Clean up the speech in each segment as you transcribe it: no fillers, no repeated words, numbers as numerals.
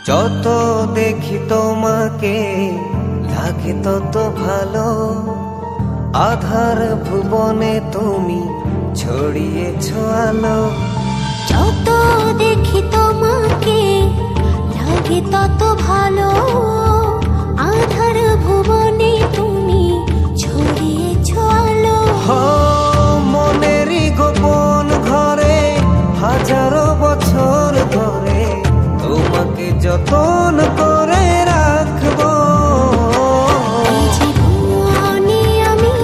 যত দেখি তোমাকে লাগে তত ভালো, আধার ভুবনে তুমি ছড়িয়েছ আলো। যত দেখি তোমাকে লাগে তত ভালো, আধার ভুবনে তুমি ছড়িয়েছ আলো। মনেরই গোপন ঘরে হাজারো বছর ধরে তোমাকে যতন করে রাখবো। এই জীবনে আমি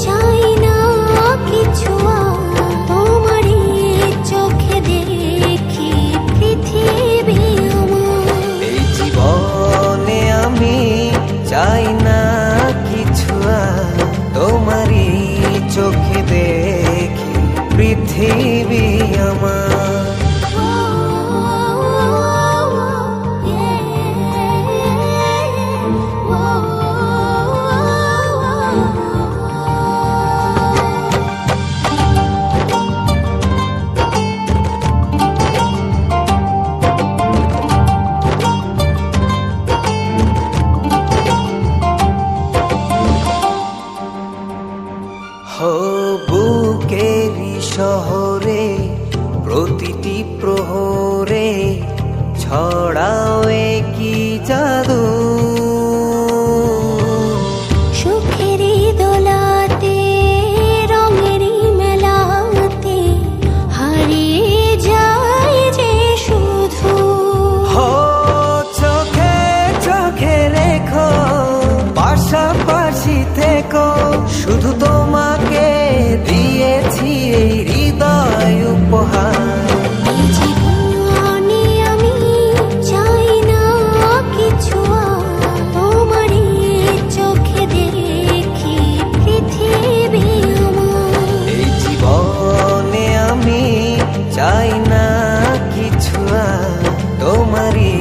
চাই না কিছু, তোমারই চোখে দেখি পৃথিবী আমার। এই জীবনে আমি চাই না কিছু, তোমারই চোখে দেখি পৃথিবী আমার। বুকেরই শহরে প্রতিটি প্রহরে ছড়াও কি জাদু। সুখেরই দোলাতে রঙেরই মেলাতে হারিয়ে যায় যে শুধু। চোখে চোখে রেখো পাশাপাশি থেকো, শুধু তোমাকে দিয়েছি এই হৃদয় উপহার। এই জীবনে আমি চাই না কিছু, তোমারই চোখে দেখি পৃথিবী আমার। এই জীবনে আমি চাই না কিছু, তোমারই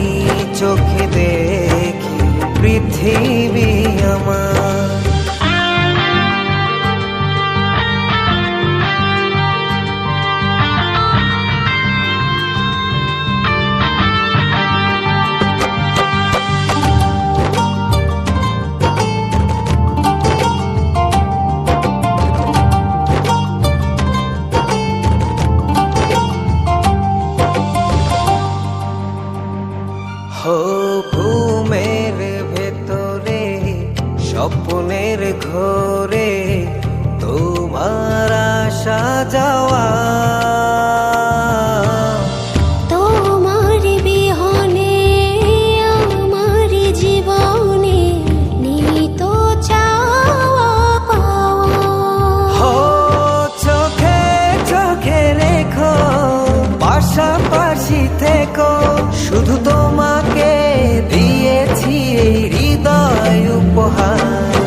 চোখে দেখি পৃথিবী আমার। ঘুমের ভেতরে স্বপ্নের ঘরে তোমার আসা যাওয়া। তোমার বিহনে আমার জীবনে নেই তো চাওয়া পাওয়া। চোখে চোখে রেখো পাশাপাশি থেকো, শুধু তোমাকে দিয়েছি এই হৃদয় উপহার।